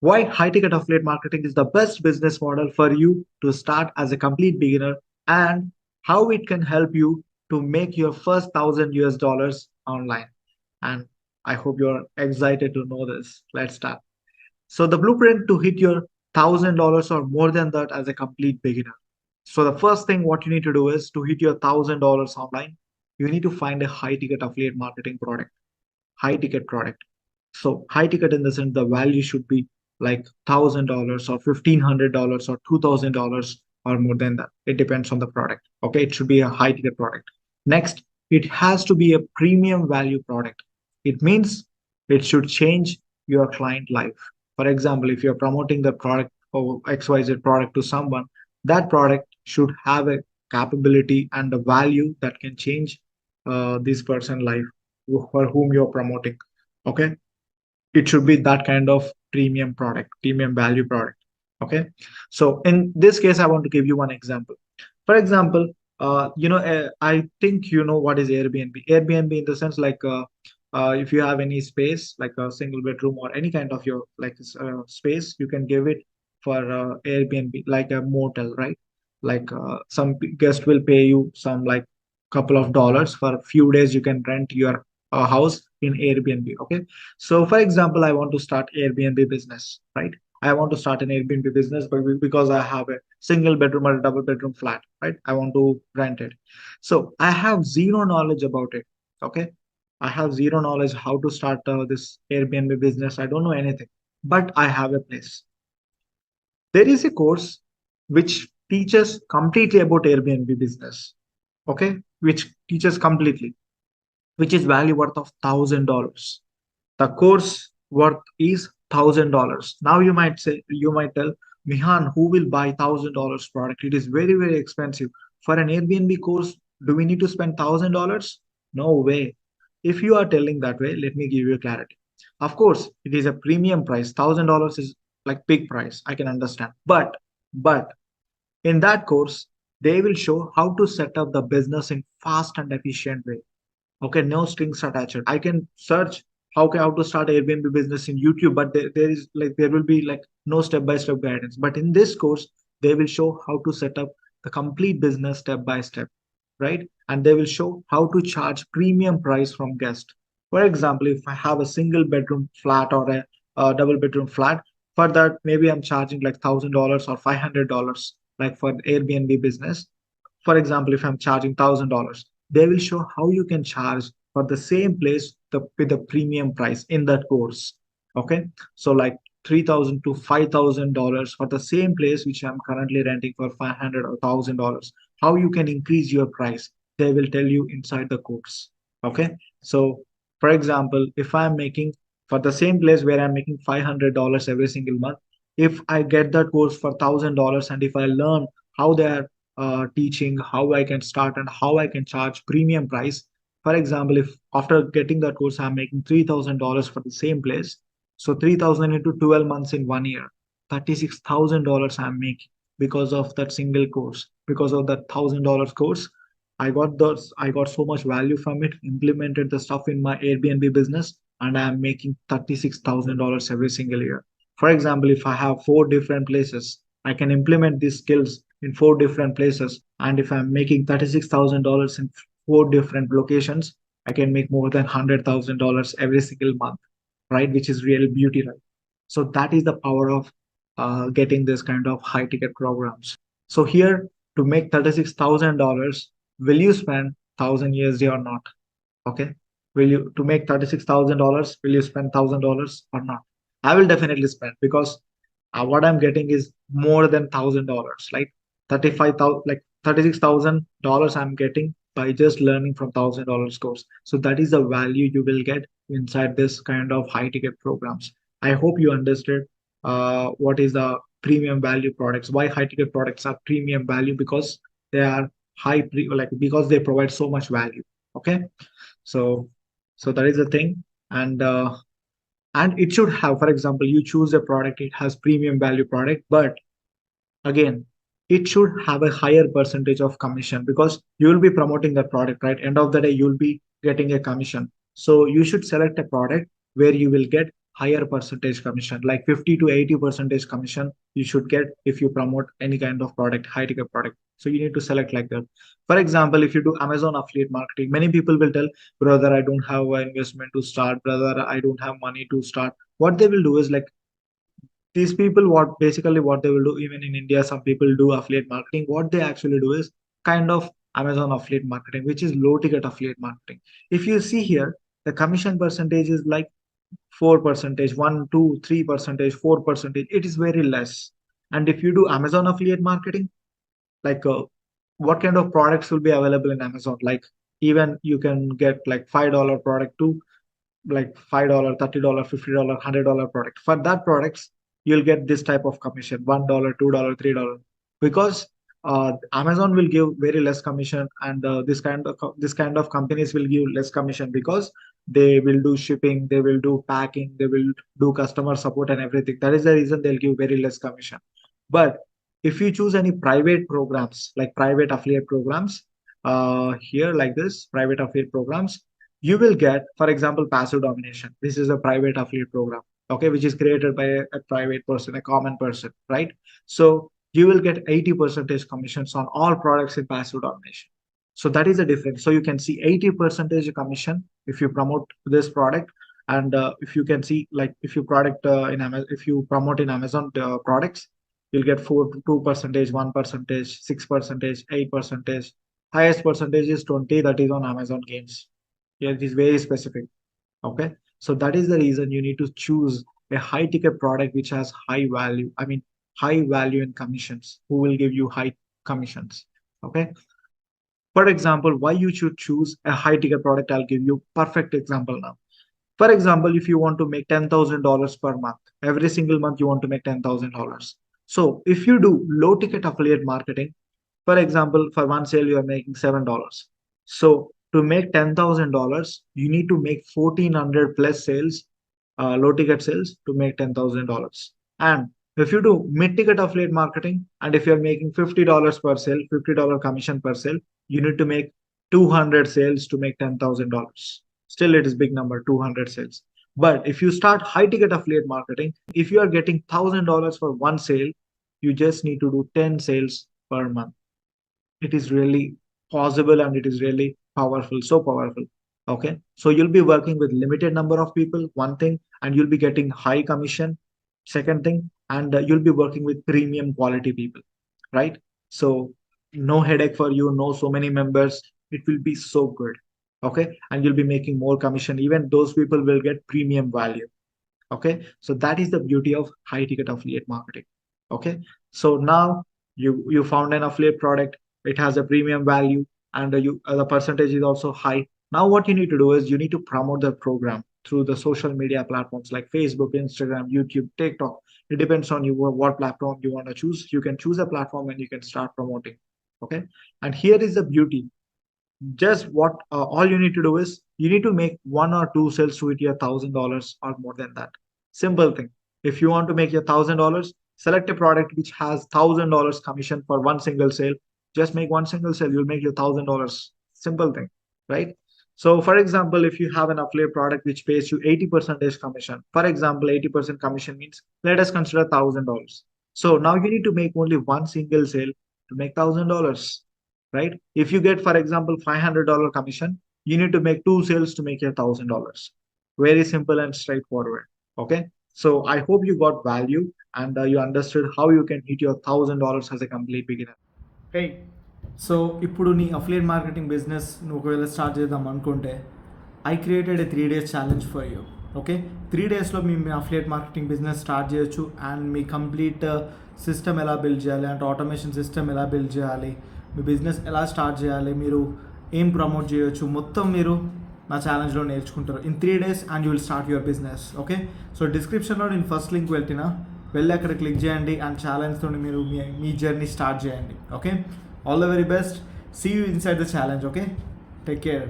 Why high ticket affiliate marketing is the best business model for you to start as a complete beginner, and how it can help you to make your first $1,000 online. And I hope you're excited to know this. Let's start. So the blueprint to hit your $1,000 or more than that as a complete beginner. So the first thing what you need to do is to hit your $1,000 online, you need to find a high ticket affiliate marketing product, high ticket product. So high ticket in the sense the value should be like $1,000 or $1,500 or $2,000 or more than that. It depends on the product. Okay, it should be a high ticket product. Next, it has to be a premium value product. It means it should change your client life. For example, if you're promoting the product or XYZ product to someone, that product should have a capability and a value that can change this person life for whom you're promoting. Okay, it should be that kind of premium product, premium value product. Okay, so in this case I want to give you one example. For example, I think you know what is Airbnb in the sense like if you have any space like a single bedroom or any kind of your like space, you can give it for Airbnb like a motel, right? Like some guest will pay you some like couple of dollars for a few days. You can rent your house in Airbnb. Okay, so for example, I want to start Airbnb business, right? I want to start an Airbnb business, but because I have a single bedroom or a double bedroom flat, right? I want to rent it. So I have zero knowledge about it. Okay, I have zero knowledge how to start this Airbnb business. I don't know anything, but I have a place. There is a course which teaches completely about Airbnb business. Okay, which teaches completely, which is value worth of $1,000. The course worth is $1,000. Now you might say, you might tell, Mihan, who will buy $1,000 product? It is very, very expensive. For an Airbnb course, do we need to spend $1,000? No way. If you are telling that way, let me give you clarity. Of course, it is a premium price. $1,000 is like big price. I can understand. But in that course, they will show how to set up the business in fast and efficient way. Okay, no strings attached. I can search how to start Airbnb business in YouTube, but there is like there will be like no step-by-step guidance. But in this course, they will show how to set up the complete business step by step, right? And they will show how to charge premium price from guest. For example, if I have a single bedroom flat or a double bedroom flat, for that maybe I'm charging like $1,000 or $500, like for Airbnb business. For example, if I'm charging $1,000, they will show how you can charge for the same place with the premium price in that course. Okay, so like 3,000 to $5,000 for the same place which I'm currently renting for 500 or $1,000. How you can increase your price? They will tell you inside the course. Okay, so for example, if I'm making for the same place where I'm making $500 every single month, if I get that course for $1,000 and if I learn how they are teaching, how I can start and how I can charge premium price. For example, if after getting that course, I'm making $3,000 for the same place. So 3,000 into 12 months in 1 year, $36,000 I'm making because of that single course, because of that $1,000 course. I got so much value from it, implemented the stuff in my Airbnb business, and I'm making $36,000 every single year. For example, if I have four different places, I can implement these skills in four different places. And if I'm making $36,000 in four different locations, I can make more than $100,000 every single month, right? Which is real beauty, right? So that is the power of getting this kind of high ticket programs. So here to make $36,000, will you spend 1,000 USD or not? Okay. Will you to make $36,000, will you spend $1,000 or not? I will definitely spend because what I'm getting is more than $1,000, like 35,000, like $36,000 I'm getting by just learning from $1,000 course. So that is the value you will get inside this kind of high ticket programs. I hope you understood what is the premium value products, why high ticket products are premium value, because they are like because they provide so much value. Okay, so that is the thing. And it should have, for example, you choose a product, it has premium value product, but again, it should have a higher percentage of commission because you will be promoting that product, right? End of the day, you'll be getting a commission. So you should select a product where you will get higher percentage commission, like 50 to 80 percentage commission you should get if you promote any kind of product, high ticket product. So you need to select like that. For example, if you do Amazon affiliate marketing, many people will tell, brother, I don't have an investment to start, brother, I don't have money to start. What they will do is like, these people, what basically what they will do, even in India some people do affiliate marketing. What they actually do is kind of Amazon affiliate marketing, which is low ticket affiliate marketing. If you see here, the commission percentage is like 4 percentage, 1 2 3 percentage, 4 percentage, it is very less. And if you do Amazon affiliate marketing, like what kind of products will be available in Amazon, like even you can get like $5 product to like $5, $30, $50, $100 product. For that products, you'll get this type of commission: $1, $2, $3, because Amazon will give very less commission, and this kind of companies will give less commission because they will do shipping, they will do packing, they will do customer support and everything. That is the reason they'll give very less commission. But if you choose any private programs, like private affiliate programs, here like this, private affiliate programs, you will get, for example, passive domination. This is a private affiliate program, okay, which is created by a private person, a common person, right? So you will get 80 percentage commissions on all products in passive domination. So that is the difference. So you can see 80 percentage commission if you promote this product. And if you can see, like if you product in Amazon, if you promote in Amazon products, you'll get 4 to 2 percentage, 1 percentage, 6 percentage, 8 percentage. Highest percentage is 20, that is on Amazon games. Yeah, it is very specific. Okay. So that is the reason you need to choose a high ticket product which has high value. I mean, high value in commissions, who will give you high commissions. Okay. For example, why you should choose a high ticket product, I'll give you perfect example now. For example, if you want to make $10,000 per month, every single month you want to make $10,000. So if you do low ticket affiliate marketing, for example, for one sale, you are making $7. So to make $10,000, you need to make 1,400 plus sales, low ticket sales to make $10,000. And if you do mid ticket affiliate marketing, and if you're making $50 per sale, $50 commission per sale, you need to make 200 sales to make $10,000. Still, it is big number, 200 sales. But if you start high ticket affiliate marketing, if you are getting $1,000 for one sale, you just need to do 10 sales per month. It is really possible, and it is really powerful, so powerful. Okay, so you'll be working with limited number of people, one thing, and you'll be getting high commission, second thing, and you'll be working with premium quality people, right? So no headache for you, no so many members, it will be so good. Okay, and you'll be making more commission, even those people will get premium value. Okay, so that is the beauty of high ticket affiliate marketing. Okay, so now you found an affiliate product, it has a premium value, and the percentage is also high. Now what you need to do is you need to promote the program through the social media platforms like Facebook, Instagram, YouTube, TikTok. It depends on you what platform you want to choose. You can choose a platform and you can start promoting. Okay, and here is the beauty. Just what all you need to do is you need to make one or two sales to hit your $1,000 or more than that. Simple thing. If you want to make your $1,000, select a product which has $1,000 commission for one single sale. Just make one single sale, you'll make your $1,000. Simple thing, right? So for example, if you have an affiliate product which pays you 80% commission, for example, 80% commission means, let us consider $1,000. So now you need to make only one single sale to make $1,000, right? If you get, for example, $500 commission, you need to make two sales to make your $1,000. Very simple and straightforward. Okay. So I hope you got value, and you understood how you can hit your $1,000 as a complete beginner. Hey so ఇప్పుడు నీ affiliate marketing business నువ్వు ఒకవేళ start చేద్దాం అనుకుంటే I created a 3 days challenge for you. Okay, 3 daysలో మీ affiliate marketing business start చేయొచ్చు. And మీ కంప్లీట్ సిస్టమ్ ఎలా బిల్డ్ చేయాలి, అంటే ఆటోమేషన్ సిస్టమ్ ఎలా బిల్డ్ చేయాలి, మీ బిజినెస్ ఎలా స్టార్ట్ చేయాలి, మీరు ఏం ప్రమోట్ చేయొచ్చు, మొత్తం మీరు నా ఛాలెంజ్లో నేర్చుకుంటారు in 3 days, and you will start your business. Okay, so డిస్క్రిప్షన్లో నేను ఫస్ట్ లింక్ వెళ్ళి అక్కడ క్లిక్ చేయండి అండ్ ఛాలెంజ్తో మీరు మీ జర్నీ స్టార్ట్ చేయండి. Okay, all the very best, see you inside the challenge. Okay, take care.